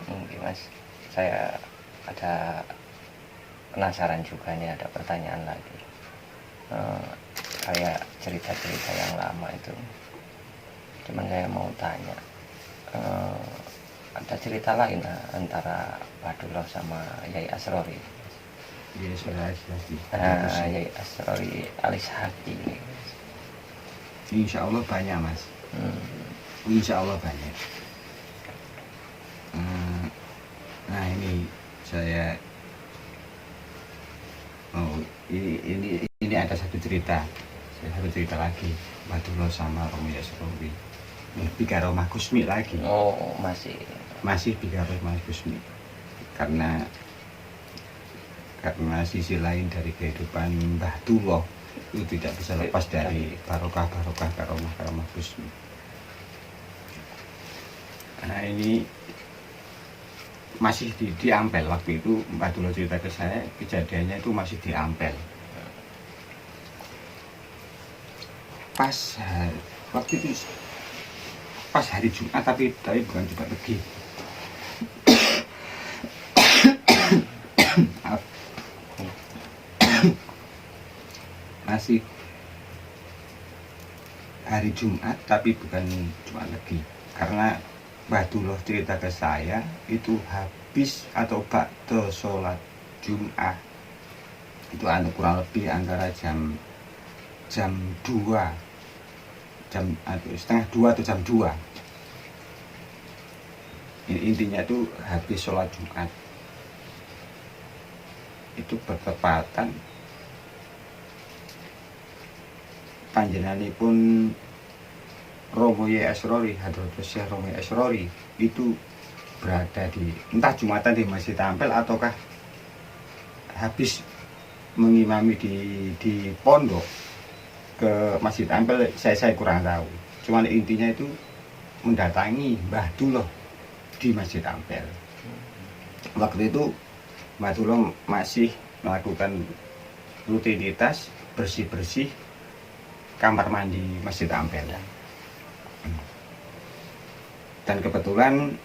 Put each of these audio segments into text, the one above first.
Mungkin Mas, saya ada penasaran juga nih, ada pertanyaan lagi. Kayak cerita-cerita yang lama itu, cuman saya mau tanya, ada cerita lain antara Badullah sama Yai Asrori? Iya, sudah lagi. Yai Asrori alis hati ini. Insya Allah banyak, Mas. Insya Allah banyak. Nah, ini saya ini ada satu cerita. Satu cerita lagi, Badullah sama Romo Asrori. Bika Romah Gusmi lagi. Oh, masih Bika Romah Gusmi. Karena sisi lain dari kehidupan Badullah itu tidak bisa lepas dari barokah-barokah karomah Gusmi. Nah, ini masih di Ampel. Waktu itu Badullah cerita ke saya, kejadiannya itu masih di Ampel. Waktu itu pas hari Jumat, tapi bukan Jumat Legi. Masih hari Jumat tapi bukan Jumat Legi, karena Badullah cerita ke saya itu habis atau bakdo sholat Jumat itu kurang lebih antara jam 2, atau setengah 2 atau jam 2. Intinya itu habis sholat Jumat itu bertepatan panjenenganipun Romo Asrori, Hadratus Syekh Romo Asrori itu berada di entah Jumatan di Masjid Ampel ataukah habis mengimami di pondok ke Masjid Ampel, saya kurang tahu. Cuman intinya itu mendatangi Badullah di Masjid Ampel. Waktu itu Badullah masih melakukan rutinitas bersih-bersih kamar mandi Masjid Ampel. Dan kebetulan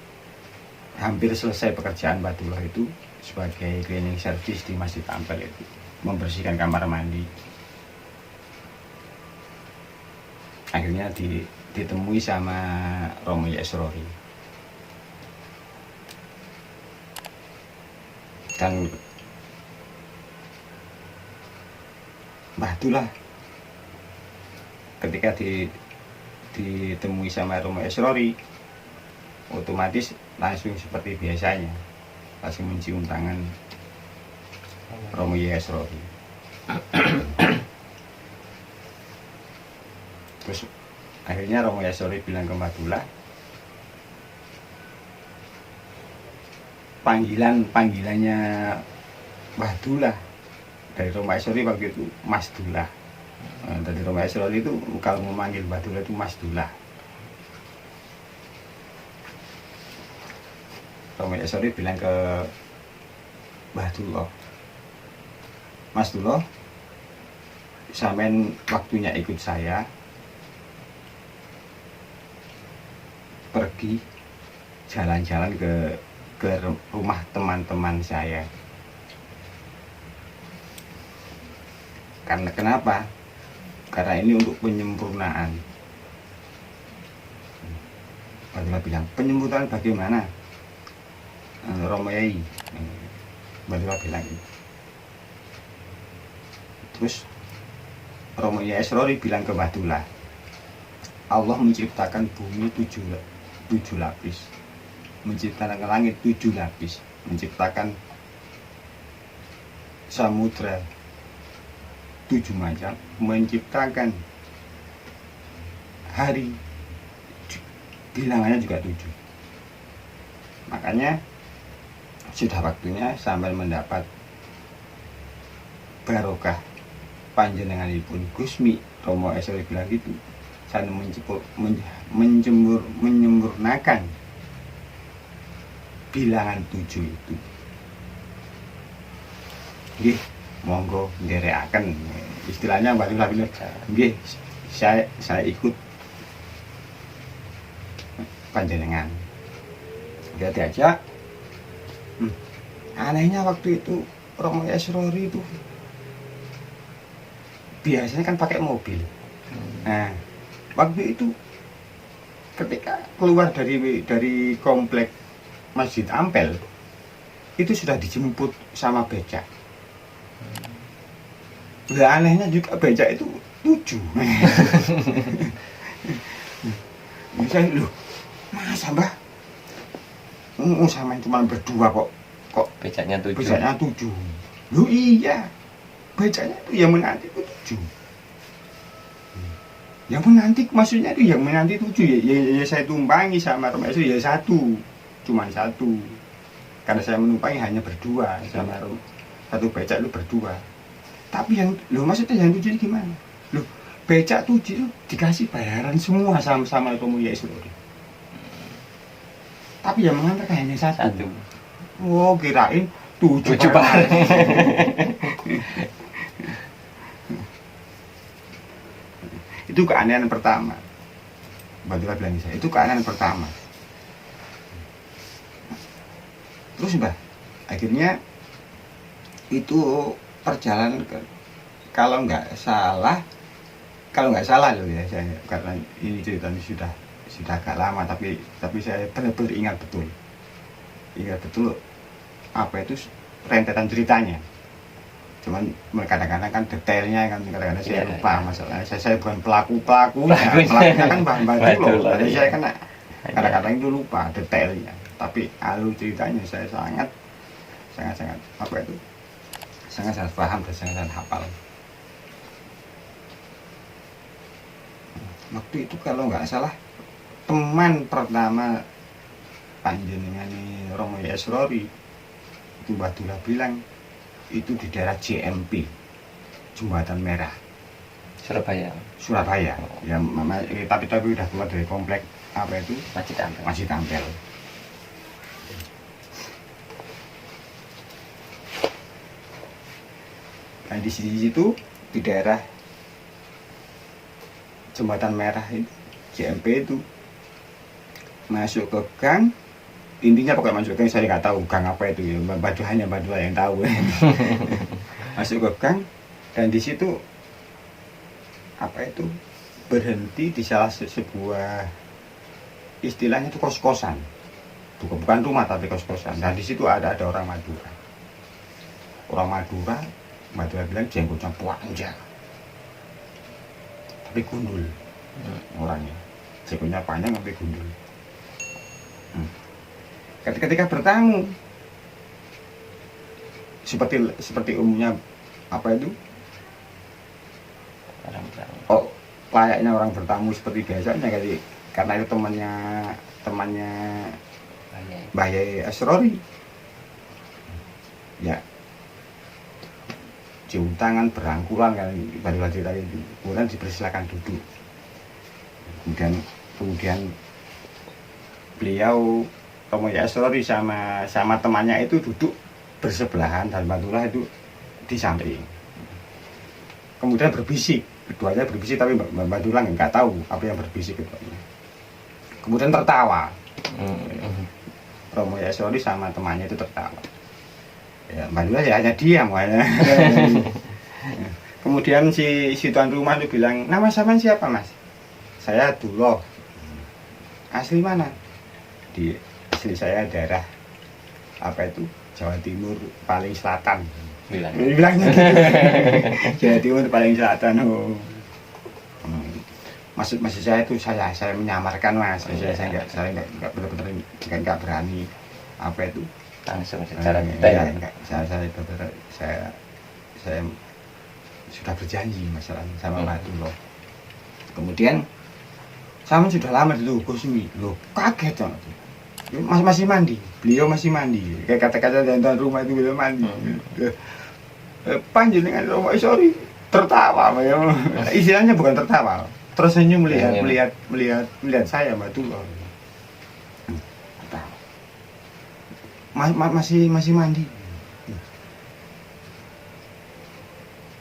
hampir selesai pekerjaan Badullah itu sebagai cleaning service di Masjid Ampel, itu membersihkan kamar mandi. Akhirnya ditemui sama Romo Asrori. Dan Badullah ketika ditemui sama Romo Asrori, otomatis langsung seperti biasanya, langsung mencium tangan Romo Asrori. Terus akhirnya Romo Asrori bilang ke Badullah, panggilannya Badullah dari Romo Asrori waktu itu Mas Dullah. Dari Romo Asrori itu kalau memanggil Badullah itu Mas Dullah. Romo Asrori bilang ke Badullah, Mas Dullah, sampean waktunya ikut saya pergi jalan-jalan ke rumah teman-teman saya. Karena kenapa? Karena ini untuk penyempurnaan. Badullah bilang, penyempurnaan bagaimana? Romo Yai, Badullah bilang itu. Terus Romo Asrori bilang ke Badullah, Allah menciptakan bumi 7 lapis, menciptakan langit 7 lapis, menciptakan samudra 7 macam, menciptakan hari bilangannya juga 7. Makanya sudah waktunya sampai mendapat barokah panjenenganipun Gusmi. Romo Asrori bilang gitu, saya menyempurnakan bilangan 7 itu. Nggih, monggo nderekaken. Istilahnya Badullah bilang, nggih, saya ikut panjenengan. Dia diajak Anehnya waktu itu Romo Esrori itu biasanya kan pakai mobil. Nah, waktu itu ketika keluar dari komplek Masjid Ampel itu sudah dijemput sama becak. Lah anehnya juga becak itu 7. Misalnya loh, masa mbah? Sama cuma berdua kok Becaknya 7. becaknya 7. Loh iya, becaknya itu yang menanti itu 7. Yang menanti maksudnya itu yang menanti 7 ya saya tumpangi sama Romo itu ya 1, cuma 1. Karena saya menumpangi hanya berdua sama satu becak itu berdua. Tapi yang loh maksudnya yang 7 ini gimana? Loh becak 7 itu dikasih bayaran semua sama Romo Yesus. Tapi yang mengantarkan hanya 1. Oh kirain 7 bareng. Itu keanehan pertama. Mbak bilang saya, itu keanehan pertama. Terus mbak, akhirnya itu perjalanan kalau nggak salah loh ya saya, karena ini ceritanya sudah agak lama, tapi saya benar-benar ingat betul apa itu rentetan ceritanya. Cuman kadang-kadang kan detailnya kan kadang-kadang saya lupa masalahnya. Saya bukan pelakunya kan bantu loh. Jadi saya kan kadang-kadang itu lupa detailnya. Tapi alur ceritanya saya sangat apa itu sangat paham dan sangat hafal. Waktu itu kalau nggak salah teman pertama panjenengan Romo Esrori itu Mbah Dula bilang itu di daerah JMP, Jembatan Merah, Surabaya. Ya, tapi udah keluar dari komplek apa itu Masjid Ampel. Nah di situ di daerah Jembatan Merah itu JMP itu masuk ke gang. Intinya pokoknya masuk ke gang, saya nggak tahu gang apa itu ya, hanya Mbak Dula yang tahu. Masuk ke gang dan di situ apa itu berhenti di salah sebuah istilahnya itu kos-kosan, bukan rumah tapi kos-kosan. Dan di situ ada orang Madura. Mbak Dula bilang jenggotnya panjang tapi gundul orangnya, jenggotnya panjang tapi gundul. Ketika bertamu seperti umumnya apa itu layaknya orang bertamu seperti biasanya karena itu temannya Mbah Yai Esrori ya, cium tangan berangkulan kan baru cerita itu, kemudian dipersilakan duduk, kemudian beliau Romo Esrori sama temannya itu duduk bersebelahan dan Mbah Dula itu di samping. Kemudian berbisik, keduanya berbisik tapi Mbah Dula nggak tahu apa yang berbisik keduanya. Kemudian tertawa. Romo Esrori sama temannya itu tertawa. Ya, Mbah Dula ya hanya diam. Kemudian si tuan rumah itu bilang, nama sampean siapa mas? Saya Duloh. Asli mana? Asli saya daerah apa itu Jawa Timur paling selatan. Bilangnya gitu. Jawa Timur paling selatan. Maksud saya itu saya menyamarkan mas. Saya nggak benar-benar nggak berani apa itu langsung secara detail. Saya sudah berjanji masalah sama Mbah Dula. Kemudian sama sudah lama dulu Gusmi, loh kaget banget. Masih mandi, beliau masih mandi. Kayak kata-kata dari tuan rumah itu beliau mandi. Panjenengan Romo Esrori tertawa, istilahnya bukan tertawa, tersenyum melihat saya Mbah Dula. Masih mandi.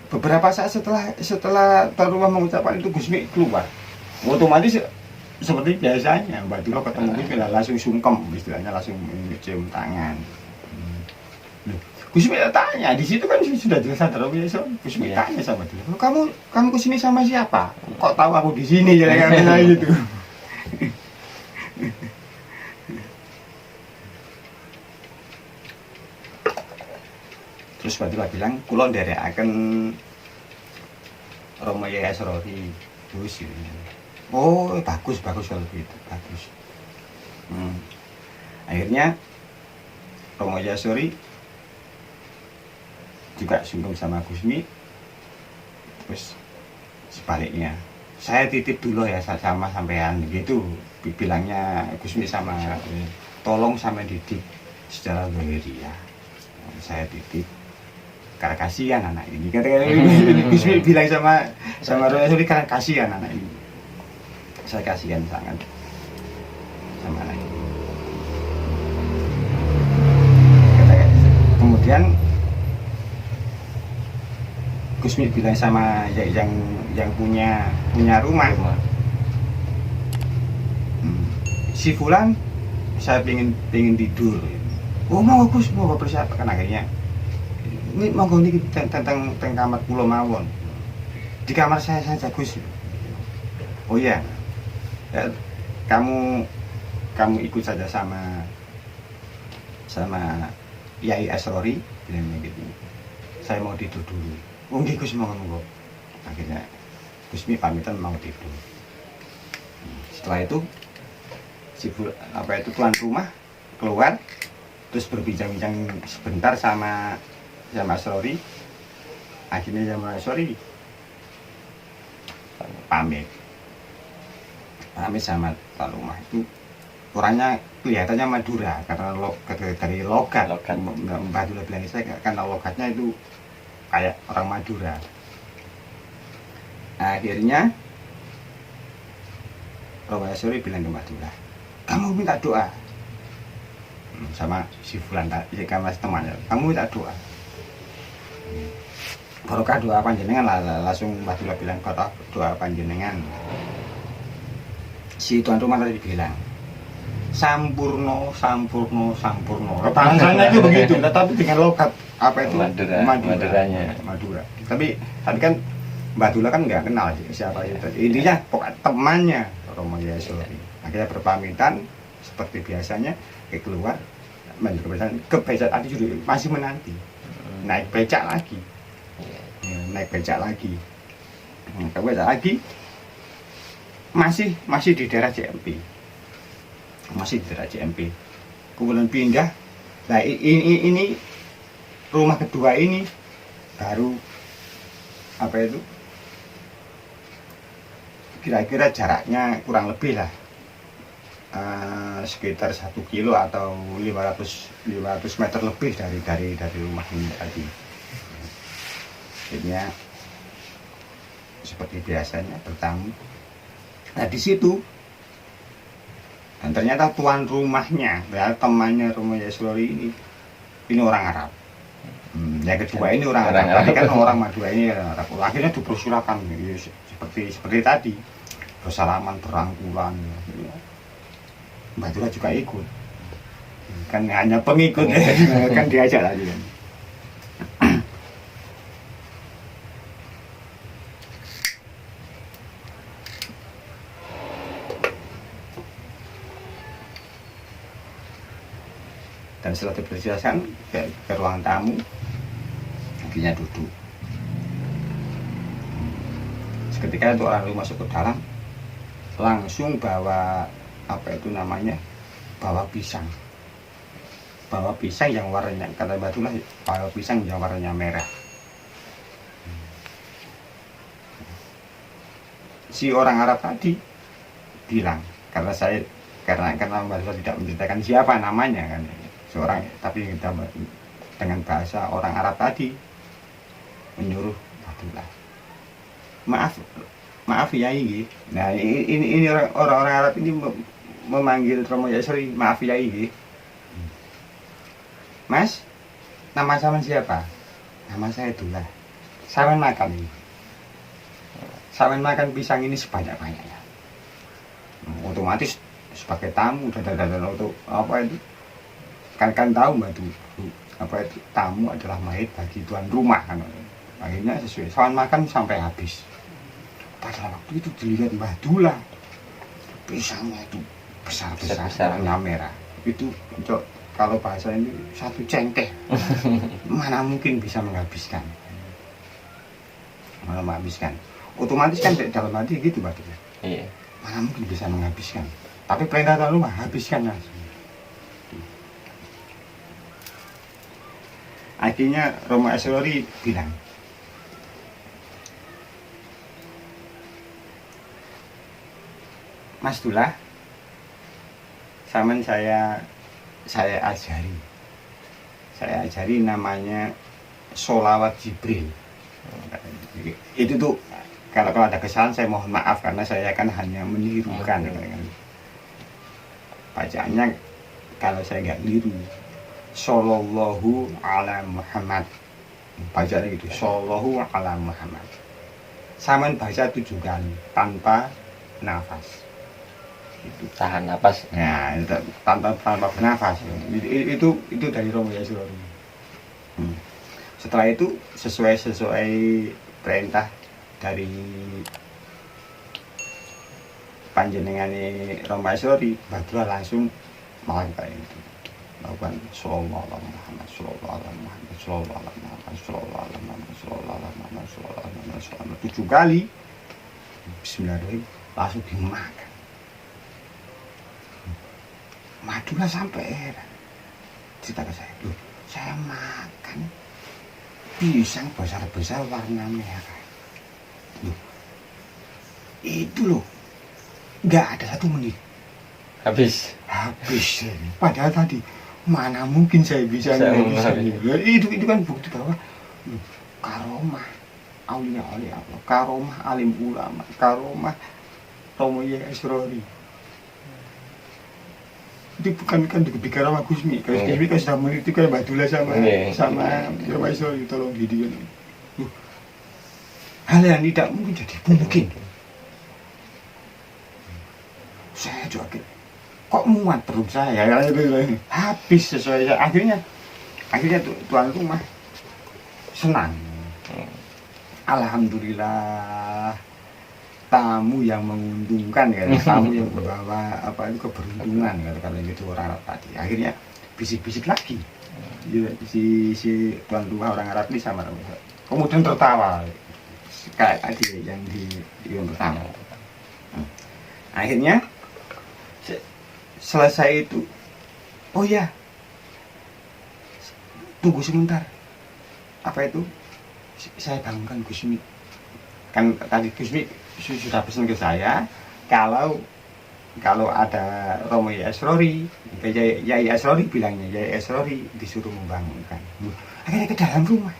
Beberapa saat setelah tuan rumah mengucapkan itu Gusmi keluar. Otomatis seperti biasanya Mbah Dula ketemu Gusmi langsung sungkem, istilahnya langsung cium tangan. Loh, Gusmi tanya, di situ kan sudah jelas ada Romo Yasori. Gusmi Iya. tanya sama dia, kamu kesini sama siapa? Kok tahu aku di sini? Jadi katanya gitu. Terus Batula bilang, kulon akan Romo Yasori. Gus, gitu. Oh bagus kalau begitu, bagus. Akhirnya Romo Yasori juga sungkem sama Gusmi. Terus sebaliknya, saya titip dulu ya sama sampean gitu, bilangnya Gusmi sama, tolong sama didik secara lahiriah. Saya titip karena kasihan anak ini. Gusmi bilang sama Romo Yasori, karena kasihan anak ini. Saya kasihan sangat sama anak ini. Kemudian Gusmi bilang sama yang punya rumah, si Fulan, saya pengen tidur. Oh mau Gus, mau persiapkan. Akhirnya ini mau ini tentang kamar pulau mawon, di kamar saya saja Gus. Oh iya, ya, kamu ikut saja sama Yai Asrori, bilangnya gitu. Saya mau tidur dulu. Oh nggih Gus, monggo. Akhirnya Gusmi pamitan mau tidur. Setelah itu tuan rumah keluar, terus berbincang-bincang sebentar sama Asrori. Akhirnya sama Asrori pamit sama tuan rumah. Itu orangnya kelihatannya Madura karena dari logat. Mbak Dula bilang saya karena logatnya itu kayak orang Madura. Akhirnya Romo Yasori bilang ke Mbak Dula, kamu minta doa sama si Fulan tadi, sama temannya, kamu minta doa. Barokah doa panjenengan lah, langsung Mbak Dula bilang barokah doa panjenengan. Si tuan rumah tadi bilang, sampurno. Bahasanya itu begitu, tapi dengan logat apa itu Madura. Tapi kan Mbak Dula kan nggak kenal siapa itu. Intinya pokoknya temannya Romo Yasori. Akhirnya berpamitan seperti biasanya, keluar menuju ke becak tadi juga masih menanti. Naik becak lagi. Masih di daerah JMP. Kemudian pindah. Nah ini rumah kedua ini baru kira-kira jaraknya kurang lebih lah sekitar 1 kilo atau 500 meter lebih dari rumah ini tadi. Akhirnya seperti biasanya bertamu. Nah di situ, dan ternyata tuan rumahnya, ya, temannya Romo Yasori ini orang Arab. Yang kedua ini orang Arab. Tadi kan orang Madura, ini orang Arab. Akhirnya dipersilakan seperti tadi, bersalaman, berangkulan. Mbak Dula juga ikut. Kan hanya pengikut, kan diajak lagi kan. Dan setelah dipersilakan ke ruang tamu, akhirnya duduk. Seketika itu orang rumah masuk ke dalam, langsung bawa bawa pisang yang warnanya, kata Mbak Dula, bawa pisang yang warnanya merah. Si orang Arab tadi bilang, karena Mbak Dula tidak menceritakan siapa namanya kan, seorang, tapi kita dengan bahasa orang Arab tadi menyuruh Mbak Dula, maaf ya ini. Nah ini orang Arab ini memanggil Romo Yasori, maaf ya ini. Mas, nama sama siapa? Nama saya Dula. Sawen makan ini. Sawen makan pisang ini sebanyak-banyaknya. Otomatis sebagai tamu dan untuk apa itu? Kan tahu Mbak apa itu tamu adalah mayit bagi tuan rumah kan. Akhirnya sesuai soal makan sampai habis. Pada waktu itu dilihat Mbah Dula, pisangnya itu besar-besar, warna merah. Itu untuk kalau bahasa ini satu cengkeh. Mana mungkin bisa menghabiskan. Mana menghabiskan. Otomatis kan dalam hati gitu Pak. Iya. Mana mungkin bisa menghabiskan. Tapi perintah tuan rumah habiskan langsung. Akhirnya Romo Eslori bilang, Mas Dula, zaman saya ajari namanya Sholawat Jibril. Itu tuh kalau ada kesalahan saya mohon maaf karena saya kan hanya menirukan. Bacaannya kalau saya nggak niru, Sallallahu ala Muhammad. Bacanya gitu, Sallallahu ala Muhammad. Saman baca 7 kali tanpa nafas. Itu Tahan napas. ya, tanpa bernafas. Itu dari Romo Eslori. Setelah itu sesuai perintah dari panjenengane Romo Eslori, Badrul langsung melakukan itu. Melakukan Sallallahu alaihi Muhammad, Sallallahu alaihi Muhammad, Sallallahu alaihi Muhammad, Sallallahu alaihi Muhammad, Sallallahu alaihi Muhammad, Sallallahu alaihi Muhammad 7 kali. Bismillahirrahmanirrahim, langsung dimakan. Madula sampai heran. Cerita ke saya, loh, saya makan pisang besar-besar warna merah. Loh, itu loh, nggak ada 1 menit. Habis. Padahal tadi mana mungkin saya bisa menghabiskan. Itu kan bukti bahwa karomah aulia Allah, karomah alim ulama, karomah Romo Eslori. Itu bukan kan dipikir sama Gusmi. Kalau Gusmi kan sudah mengerti kan Mbak Dula sama Romo Eslori, tolong didikan. Hal yang tidak mungkin jadi mungkin. Saya juga kok muat perut saya habis sesuai akhirnya tuan rumah senang. Alhamdulillah, tamu yang menguntungkan ya, tamu yang membawa apa itu keberuntungan kalau gitu orang Arab tadi. Akhirnya bisik-bisik lagi si tuan rumah orang Arab ini sama kemudian tertawa kayak tadi yang yang pertama. Akhirnya selesai itu, oh ya, tunggu sebentar. Apa itu? Saya bangunkan Gusmi. Kan tadi Gusmi sudah pesan ke saya, kalau ada Romo Eslori, Yai Eslori bilangnya, Yai Eslori disuruh membangunkan. Akhirnya ke dalam rumah,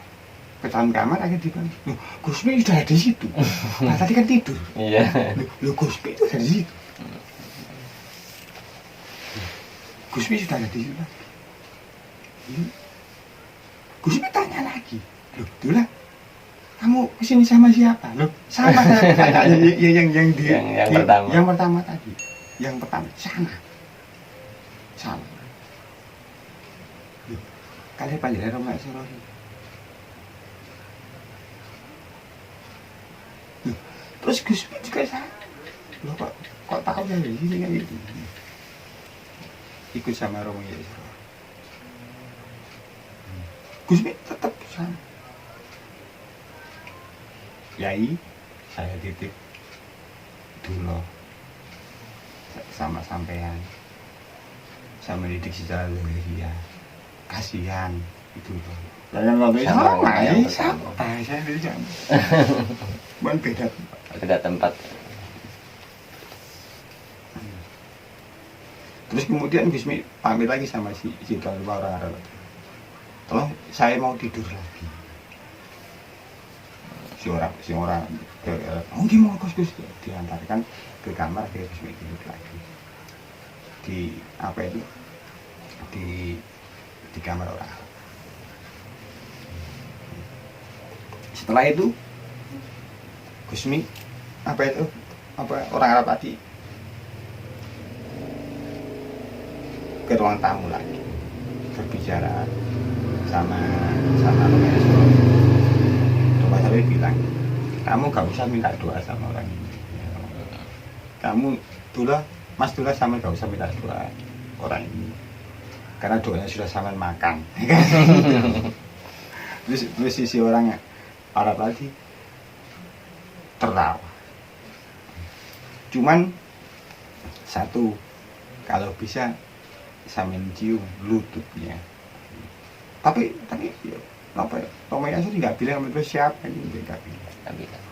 ke dalam kamar, akhirnya dibangun. Gusmi sudah ada di situ. Nah tadi kan tidur. Iya. Gusmi itu ada di situ. Gusmi sudah ada di situ lagi. Gusmi tanya lagi, loh Dula, kamu kesini sama siapa? Loh sama yang pertama. Yang pertama tadi, yang pertama sama. Loh, kalian panggil Romo Eslori. Loh, terus Gusmi juga sama. Loh kok tahu dari sini kan itu? Ikut sama Romo Eslori. Gusmi tetap sama. Yai, saya titip dulu sama sampean, sama didik secara lahiriah. Kasihan itu loh. Jangan ngomong sama, saya dari sana. Bukan Beda tempat. Terus kemudian Gusmi pamit lagi sama si tuan rumah orang Arab. Tolong saya mau tidur lagi. Si orang mungkin mau Gus diantarkan ke kamar, dia Gusmi tidur lagi di apa itu di kamar orang Arab. Setelah itu Gusmi orang Arab tadi ke ruang tamu lagi berbicara sama Romeo Esrori. Romeo Esrori bilang, kamu gak usah minta doa sama orang ini. Kamu Mas Dula sama gak usah minta doa orang ini, karena doanya sudah sama makan. Terus sisi orang Arab tadi tertawa. Cuman satu, kalau bisa sampean cium lututnya. Tapi ya, apa ya? Romeo Esrori nggak bilang sama siapa ini, nggak bilang.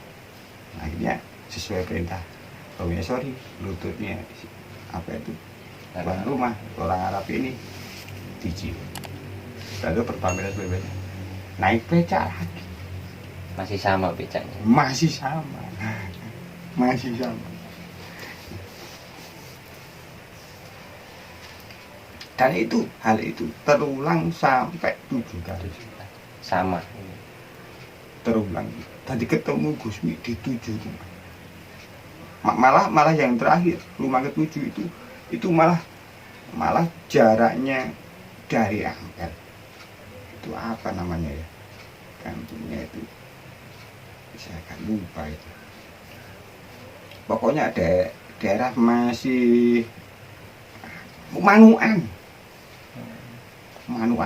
Akhirnya sesuai perintah Romeo Esrori, lututnya apa itu tuan rumah orang Arab ini dicium. Lalu perpamitan sebagainya, naik becak lagi. Masih sama becaknya. Masih sama. Dan hal itu terulang sampai 7 kali. Sama. Terulang. Tadi ketemu Gusmi di 7 rumah. Malah yang terakhir rumah ke-7 itu malah jaraknya dari Ampel. Itu apa namanya ya? Kampungnya itu saya akan lupa itu. Pokoknya ada daerah masih Manuan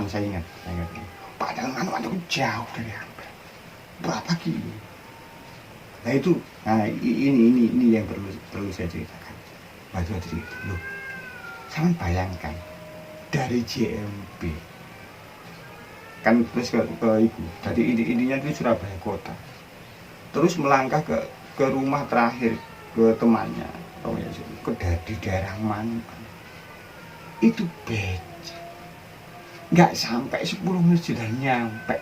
saya ingat. Padahal Manuan itu jauh dari Ampel. Berapa kilo? Nah ini yang perlu saya ceritakan. Batu cerita loh. Sama bayangkan dari JMP kan terus ke ibu. Jadi intinya itu Surabaya kota. Terus melangkah ke rumah terakhir ke temannya. Di daerah Manuan. Itu becak. Nggak sampai 10 menit sudah nyampe.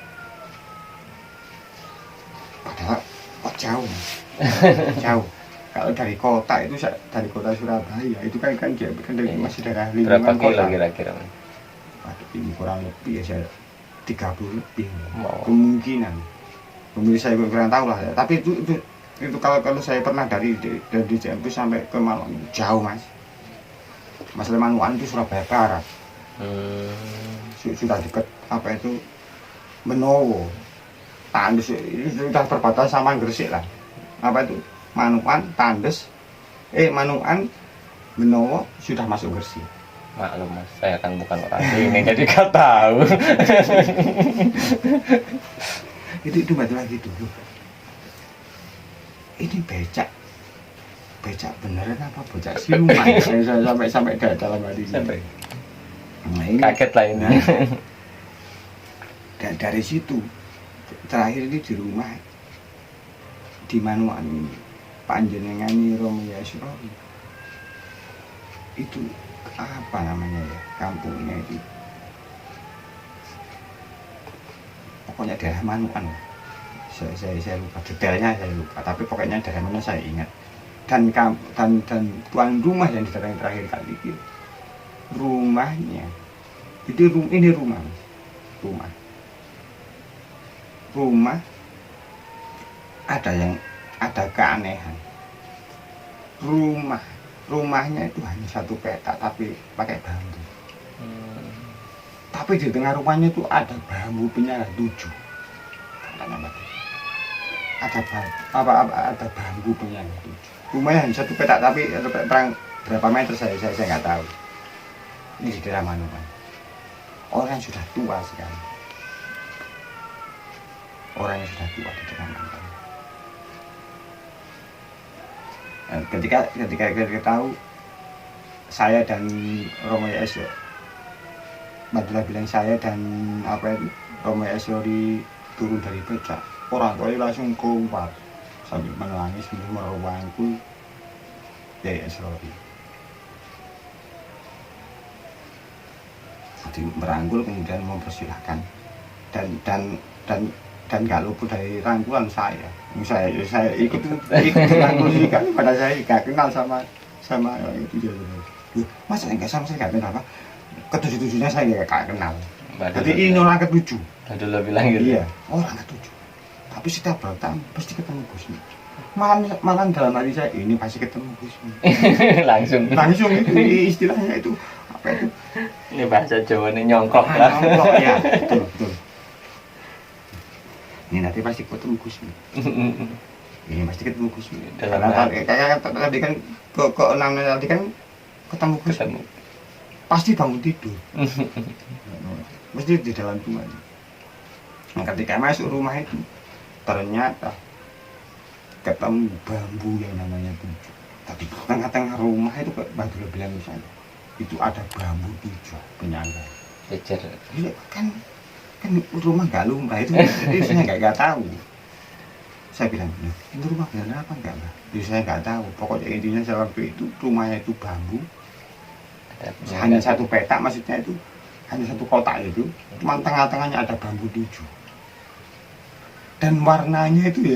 Padahal jauh. Kalau dari kota itu, dari kota Surabaya itu kan dari masih daerah lingkungan berapa kilo kota. kira-kira? Waduh, ini kurang lebih ya saya 30 lebih Kemungkinan. Pemirsa saya kurang tahu lah ya. Tapi itu kalau saya pernah dari JMP sampai ke Malang jauh mas. Masalah Manuan itu Surabaya Barat. Sudah dekat apa itu Benowo. Tandes itu sudah perbatasan sama Gresik lah. Apa itu Manuan, Tandes, Manuan, Benowo sudah masuk Gresik. Maklum mas, saya kan bukan orang sini jadi gak tahu. itu betul lagi dulu. Ini becak beneran apa becak siluman? Saya sampai dalam hati. Sampai Nah, ini kaget lah ini. Dan dari situ terakhir ini di rumah di Manuan ini panjenengani Romeo Esrori itu apa namanya ya, kampungnya itu pokoknya daerah Manuan. Saya lupa detailnya, tapi pokoknya daerah mana saya ingat. Dan tuan rumah yang didatangi terakhir kali itu rumahnya itu ini rumah ada keanehan. Rumahnya itu hanya satu petak tapi pakai bambu. Tapi di tengah rumahnya itu ada bambu penyangga 7. Ada bambu penyangga 7. Rumahnya hanya satu petak tapi berapa meter saya nggak tahu. Ini di daerah Manuan. Orang sudah tua sekali. Orang yang sudah tua di daerah Manuan. Nah, ketika tahu saya dan Romeo Esrori, Badula bilang saya dan Romeo Esrori turun dari becak, orang tuanya langsung keluar sambil menangis merwangku Yai Esrori. Jadi merangkul kemudian mempersilahkan dan nggak luput dari rangkulan saya ikut rangkul juga pada saya nggak kenal sama itu dia. Masa nggak sama saya nggak kenal apa ketujuh-tujuhnya saya nggak kenal. Jadi ini orang ke-7. Badula bilang gitu. Iya, orang ke-7. Tapi setiap bertahun pasti ketemu Gusmi. Malah dalam hati saya ini pasti ketemu Gusmi. langsung itu istilahnya itu apa itu? Ini bahasa Jawa ini nyongkok lah. Nyongkok ya, betul. ini nanti pasti ketemu Gusmi. Ini pasti ketemu Gusmi. Dalam Karena tadi kan ke 6 tadi kan ketemu Gusmi. Pasti bangun tidur. Mesti di dalam rumah. Nah, ketika masuk rumah itu ternyata ketemu bambu yang namanya tujuh. Tapi tengah-tengah rumah itu Batu bilang misalnya itu ada bambu tujuh penyangga. Jejer. Iya kan rumah nggak lumrah itu saya nggak tahu. Saya bilang itu rumah benar apa enggak lah? Jadi saya nggak tahu. Pokoknya intinya saya waktu itu rumahnya itu bambu. Hanya satu petak, maksudnya itu hanya satu kotak itu. Cuma tengah-tengahnya ada bambu tujuh. Dan warnanya itu ya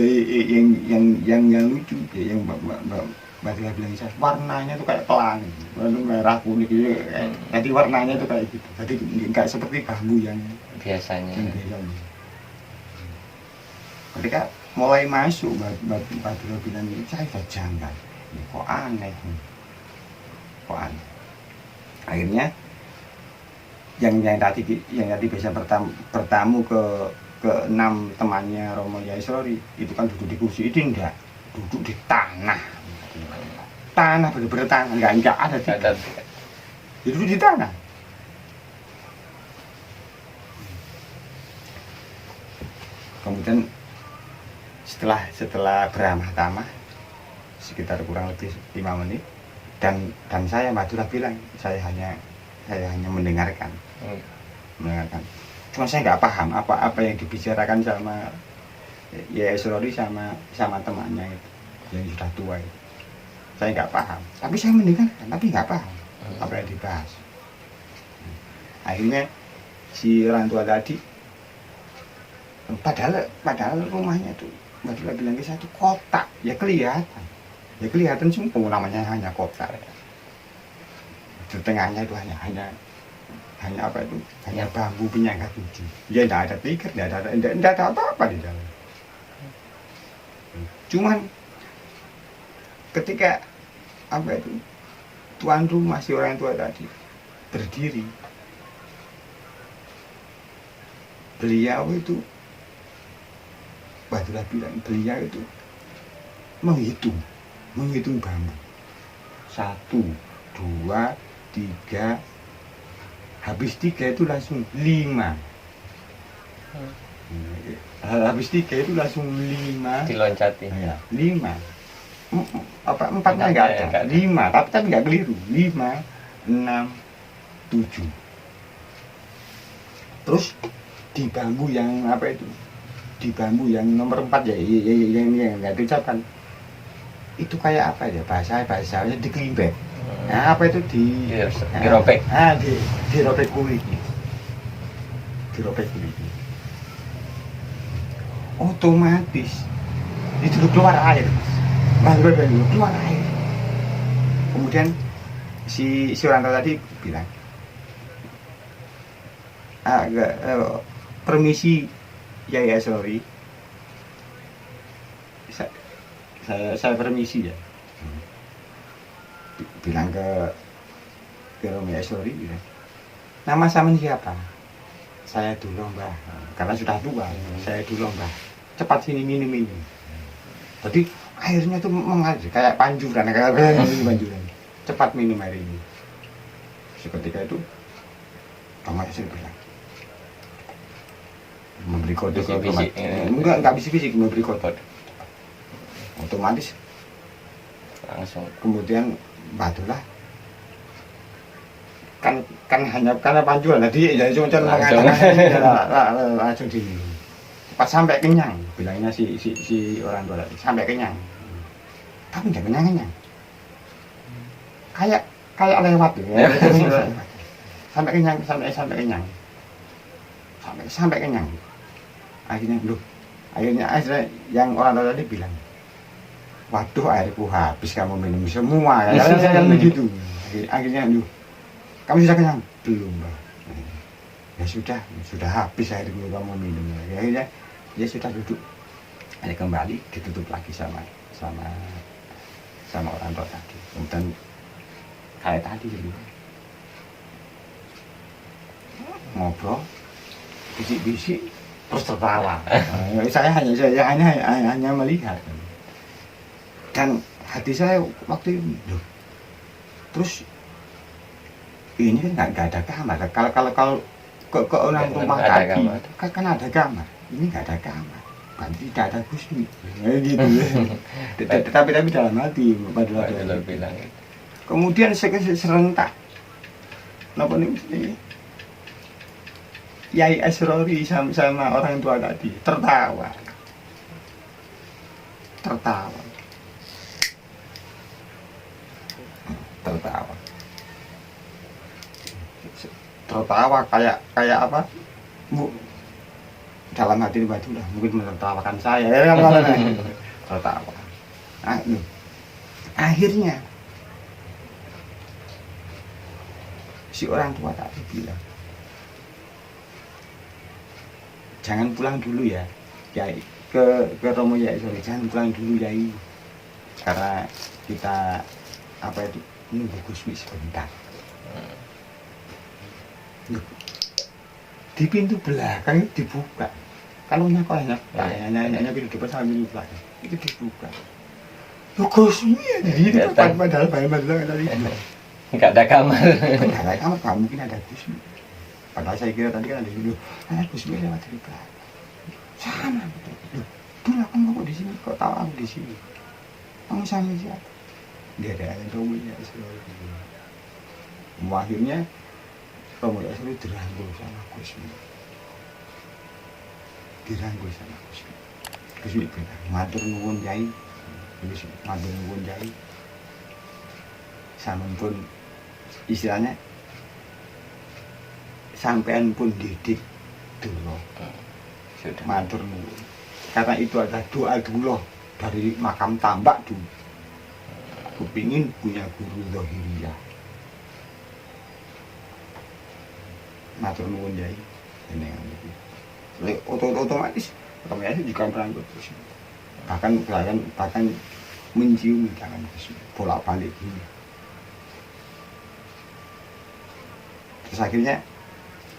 yang lucu ya, yang Mbak Tia bilang saya warnanya itu kayak pelangi, merah kuning gitu. Jadi warnanya itu kayak gitu. Jadi nggak seperti bambu yang biasanya. Ketika mulai masuk Mbak Tia bilang saya udah janggal, ini kok aneh, Akhirnya yang tadi bisa bertamu ke 6 temannya Romo Yaisrori itu kan duduk di kursi, ini enggak, duduk di tanah bener-bener tanah, enggak ada tiket, duduk di tanah. Kemudian setelah beramah-tamah sekitar kurang lebih 5 menit dan saya Madura bilang saya hanya mendengarkan. Cuma saya nggak paham apa yang dibicarakan sama Yaisrori sama temannya itu yang sudah tua itu. Saya nggak paham, tapi saya mendengarkan, tapi nggak paham apa yang dibahas. Akhirnya si orang tua tadi, padahal rumahnya tuh Madura bilang ke saya itu kotak, ya kelihatan sumpah namanya hanya kotak. Di tengahnya itu hanya apa itu? Hanya bambu penyangga tujuh. Ya tidak ada tiket, tidak ada apa-apa di dalam. Cuman ketika apa itu tuan rumah si orang tua tadi berdiri, beliau itu Batulah bilang beliau itu menghitung bambu 1, 2, 3. Habis 3 itu langsung 5. Habis 3 itu langsung 5. Diloncati. Ya, 5. 4-nya enggak ada. 5, tapi enggak keliru. 5, 6, 7. Terus di bambu yang apa itu? Di bambu yang nomor 4 ya yang enggak diucapkan. Itu kayak apa ya? Bahasanya dikelimbek. Nah, apa itu dirobek? Dirobek kulitnya. Otomatis itu keluar air, Mas. Keluar air. Kemudian si orang tua tadi bilang, permisi ya sorry. Saya permisi ya. Bilang ke Romo Yaisrori bilang, nama sama siapa? Saya dulu Mbah, karena sudah tua. Saya dulu Mbah, cepat sini minum ini. Jadi airnya itu mengalir kayak panjuran, panjuran. Cepat minum air ini. Seketika itu Romo Yaisrori bilang, memberi kode ke enggak bisik-bisik, memberi kode. Otomatis langsung kemudian Batulah kan hanya karena panjuan tadi ya cuma mengatakan langsung diminum pas sampai kenyang bilangnya si orang tua tadi sampai kenyang tapi tidak kenyang kayak lewat ya. sampai kenyang akhirnya yang orang tua tadi bilang, waduh airku habis kamu minum semua kan begitu. Akhirnya kamu sudah kenyang? Belum Mbak. Ya sudah habis airku kamu minum. Akhirnya dia sudah duduk, hanya kembali ditutup lagi sama orang tua tadi. Kemudian kayak tadi gitu ngobrol bisik-bisik terus tertawa. Saya hanya melihat. Dan hati saya waktu itu, loh, terus ini kan nggak ada kamar. Kalau ke orang rumah tadi kan ada kamar. Ini nggak ada kamar. Berarti tidak ada Gusmi. Gitu. Tapi dalam hati pada waktu bilang. Kemudian serentak. Napa nih? Yai Asrori sama orang tua tadi tertawa. Tertawa kayak apa? Bu, dalam hati batu lah mungkin menertawakan saya ya tertawa. Akhirnya si orang tua tadi bilang, jangan pulang dulu ya Yai, ke Romo Yai, sorry, jangan pulang dulu Yai, karena kita apa itu nunggu Gusmi sebentar. Di pintu belakang itu dibuka. Kalau nyakohnya pintu depan sama pintu belakang itu dibuka. Loh Gusmi ada di depan, padahal tadi Nggak ada kamar. Nggak ada kamar, nggak mungkin ada Gusmi. Padahal saya kira tadi kan ada dulu, Gusmi lewat dari belakang. Sana betul. Loh, dulu kamu kok di sini? Kok tahu aku di sini? Kamu sama siapa? Dia ada yang Romonya selalu. Akhirnya Romonya selalu dirangkul sama Gusmi. Gusmi bilang, matur nuwun Yai. Matur nuwun Yai. Sampun istilahnya sampean pun didik dulu. Sudah. Matur nuwun. Karena itu adalah doa dulu dari makam tambak dulu. Kepingin punya guru zahiriyah. Matur nuwun Yai. Ini otomatis juga merangkut terus. Bahkan menciumi tangan Gusmi bolak-balik gini. Terus akhirnya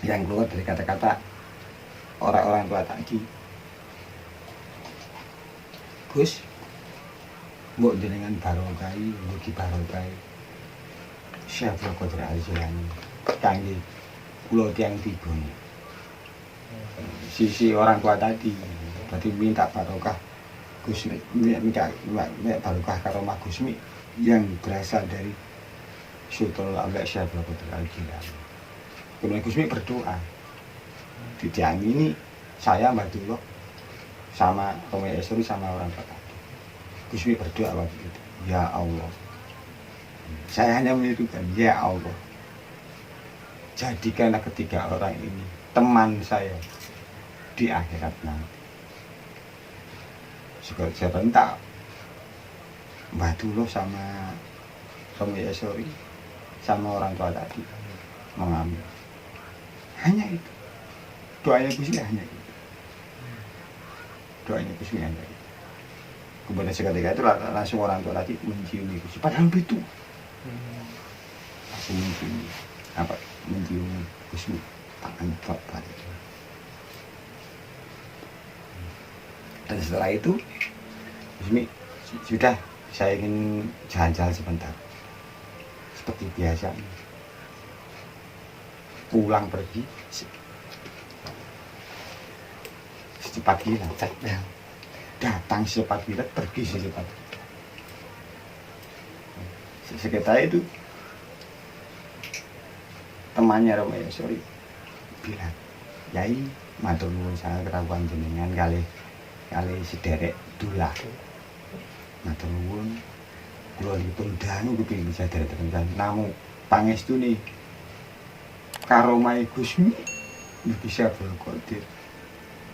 yang keluar dari kata-kata orang-orang tua tadi, Gus, mbok jenengan barokai, mugi barokai Syekh Qadir Al-Jilani kangge kula tiyang tibun. Sisi orang tua tadi berarti minta barokah Gusmi, minta barokah karomah Gusmi yang berasal dari Sultan Al-Ambiyah Syekh Qadir Al-Jilani. Kemudian Gusmi berdoa, diamini saya Mbak Dulo sama Romo Esri sama orang tua tadi. Gusmi berdoa waktu itu, ya Allah, saya hanya menirukan, ya Allah, jadikanlah ketiga orang ini teman saya di akhirat nanti. Sebentar Mbak Dulo sama Romo Esri sama orang tua tadi mengambil. Hanya itu. Doanya Gusmi hanya itu. Kemudian seketika itu langsung orang tua tadi menciumi Gusmi. Padahal itu langsung menciumi Gusmi tangan bapak itu. Dan setelah itu Gusmi, sudah saya ingin jalan-jalan sebentar. Seperti biasa. Pulang pergi secepat kilat, datang secepat kilat, pergi secepat kilat. Sekitar itu temannya Romo Esri bilang, Yai matur nuwun sangat kerawan jenengan kali sederek dulah. Matur nuwun kula dipun dangu kepengin sederek tenan namu pangestune karomai Gusmi bisa berkodir,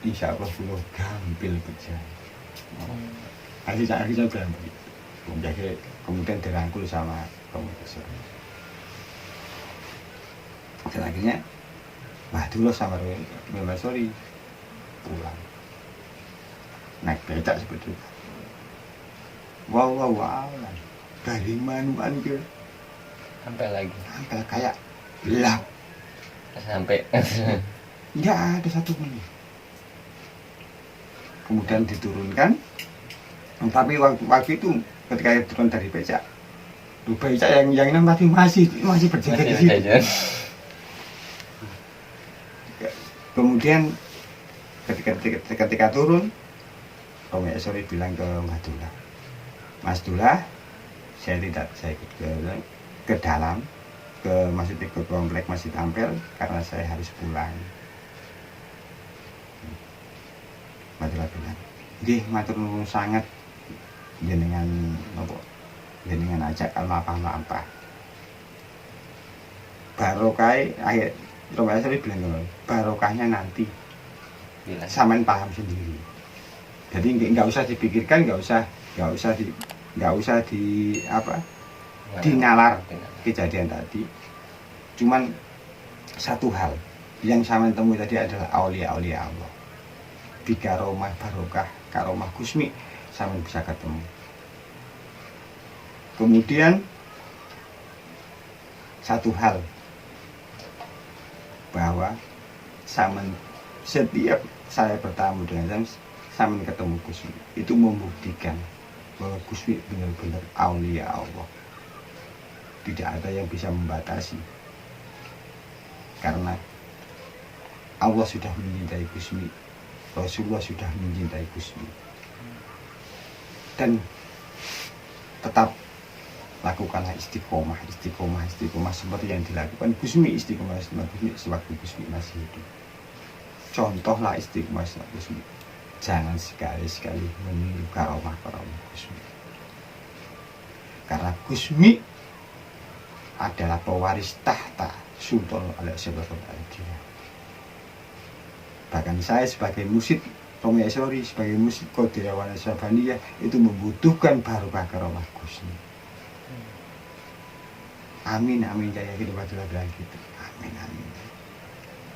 insya Allah kula gampil percaya. Akhirnya bilang begitu. Kemudian dirangkul sama komputer. Dan akhirnya Mbah Dulo sama Mbah Sori pulang naik becak seperti itu. Wow, dari manuan ke Sampai kayak gelap. Sampai Tidak ada satu menit. kemudian diturunkan. Tapi waktu itu ketika turun dari becak, becak yang enam tadi masih berjaga di situ. Kemudian ketika turun, Romo Esori bilang ke Mas Dullah, Mas Dullah, saya ikut ke dalam, maksudnya ke komplek Masjid Ampel karena saya harus pulang. Mas Dullah bilang, nggih matur nuwun sangat jenengan ajak apa-apa. Barokah akhir Romo Esori bilang, barokahnya nanti sampean paham sendiri. Jadi nggak usah dipikirkan, nggak usah dinalar kejadian tadi. Cuman satu hal yang sampean temui tadi adalah aulia Allah. Di karomah barokah, karomah Gusmi sampean bisa ketemu. Kemudian satu hal bahwa setiap saya bertamu dengan sampean ketemu Gusmi, itu membuktikan bahwa Gusmi benar-benar aulia Allah. Tidak ada yang bisa membatasi, karena Allah sudah mencintai Gusmi, Rasulullah sudah mencintai Gusmi, dan tetap lakukanlah istiqomah seperti yang dilakukan Gusmi, istiqomah sewaktu Gusmi masih hidup. Contohlah istiqomah Gusmi. Jangan sekali-sekali meniru karomah Gusmi. Karena Gusmi adalah pewaris tahta Sultan Al-Aulia. Bahkan saya sebagai musyid Romo Esori, sebagai musyid Qadirawan Asyabaniyah, itu membutuhkan barokah karomah Gusmi. Amin saya yakin Abdullah bilang gitu. Amin.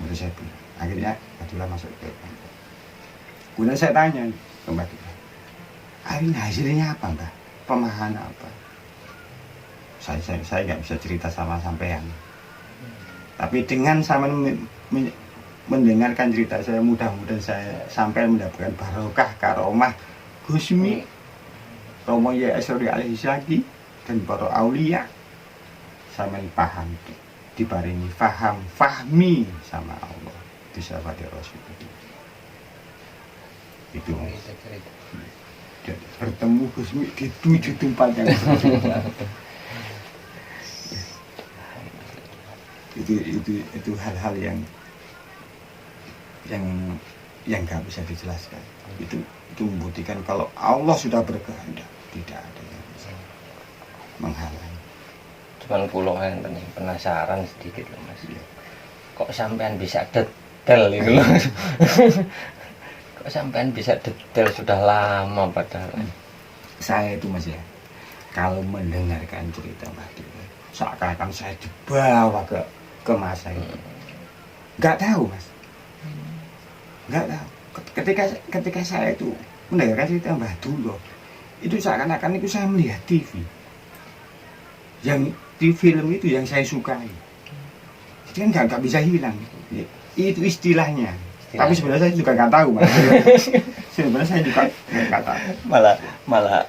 Menurut saya bilang. Akhirnya Abdullah masuk ke kantor. Kemudian saya tanya ke Mbak Dullah, hari ini hasilnya apa Mbak? Pemahaman apa? Saya nggak bisa cerita sama sampean. Tapi dengan sama mendengarkan cerita saya, mudah-mudahan saya sampai mendapatkan barokah karomah Gusmi, Romo Esori alaihi salati, dan para aulia. Sampean paham, dibaringi fahmi sama Allah, disabati Rasulullah. Itu bertemu Gusmi di 7 tempat yang berbeda. itu hal-hal yang nggak bisa dijelaskan. Itu membuktikan kalau Allah sudah berkehendak, tidak ada yang bisa menghalangi. Cuman pulau yang penasaran sedikit loh Mas. Kok sampean bisa detail itu loh? Kok sampean bisa detail sudah lama padahal. Saya itu Mas ya, kalau mendengarkan cerita Mbak Dullah, seakan-akan saya dibawa ke masa itu. Nggak tahu Mas, nggak tahu. Ketika saya itu mendengarkan cerita Mbak Dullah, itu seakan-akan itu saya melihat TV. Yang di film itu yang saya sukai. Jadi kan nggak bisa hilang. Itu istilahnya. Tapi sebenarnya saya juga nggak tahu Mas. Sebenarnya saya juga nggak tahu. Malah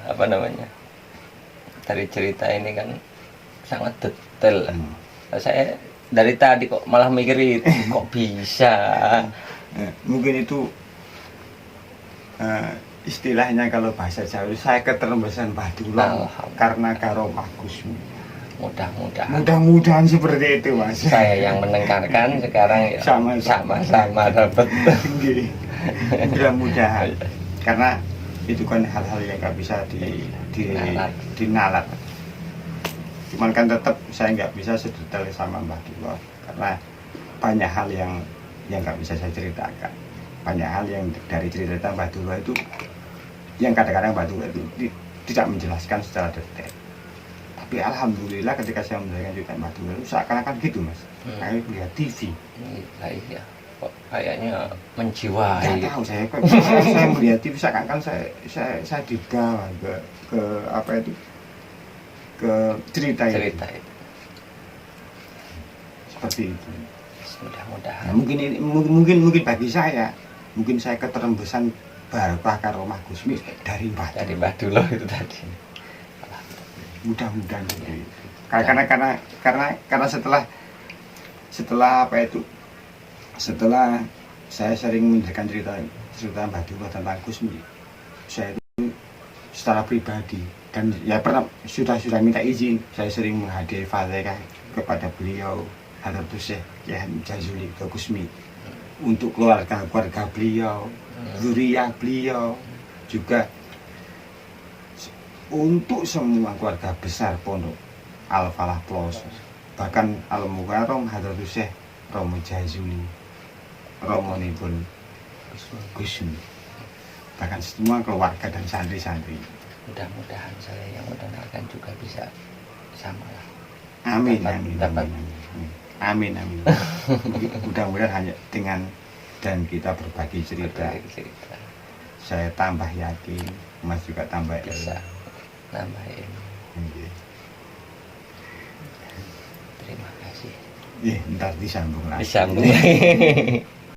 apa namanya? Dari cerita ini kan sangat detail. Saya dari tadi kok malah mikir itu kok bisa. Mungkin itu istilahnya kalau bahasa Jawa, saya keterembesan Mbah Dullah karena karomah Gusmi. Mudah-mudahan seperti itu Mas. Saya yang menengkarkan sekarang ya sama-sama dapat. Mudah-mudahan, karena itu kan hal-hal yang nggak bisa dinalar. Cuman kan tetap saya nggak bisa sedetail sama Mbah Dullah, karena banyak hal yang nggak bisa saya ceritakan. Banyak hal yang dari cerita Mbah Dullah itu yang kadang-kadang Mbah Dullah itu tidak menjelaskan secara detail. Tapi alhamdulillah ketika saya mendengarkan cerita Mbah Dullah itu seakan-akan gitu Mas. Kayak lihat TV. Iya. Kok kayaknya menjiwai. Nggak tahu saya melihat TV seakan-akan saya dibawa ke apa itu, ke cerita itu. Seperti itu. Mudah-mudahan. Nah, mungkin bagi saya mungkin saya keterembesan barokah karo Mas Gusmi dari Mbah Dari Duloh. Mbah Duloh itu tadi. Mudah-mudahan seperti itu. Karena setelah apa itu, setelah saya sering mendengarkan cerita Mbah Duloh tentang Gusmi, saya itu secara pribadi dan ya pernah sudah minta izin, saya sering menghadiri fatihah kepada beliau Hadratus Syekh Kyai Hamid Jazuli ke Gusmi, untuk keluarga beliau, zuriyah beliau, juga untuk semua keluarga besar Pondok Al Falah Ploso, bahkan Al Mukarram Hadratus Syekh Romo Jazuli, Romonipun Gusmi, bahkan semua keluarga dan santri-santri. Mudah-mudahan saya yang mendengarkan juga bisa sama lah. Amin, Dapat. amin. Mudah-mudahan hanya dengan dan kita berbagi cerita, cerita saya tambah yakin, Mas juga tambah bisa nambahin. Iya. Terima kasih. Ntar disambung lagi. Disambung.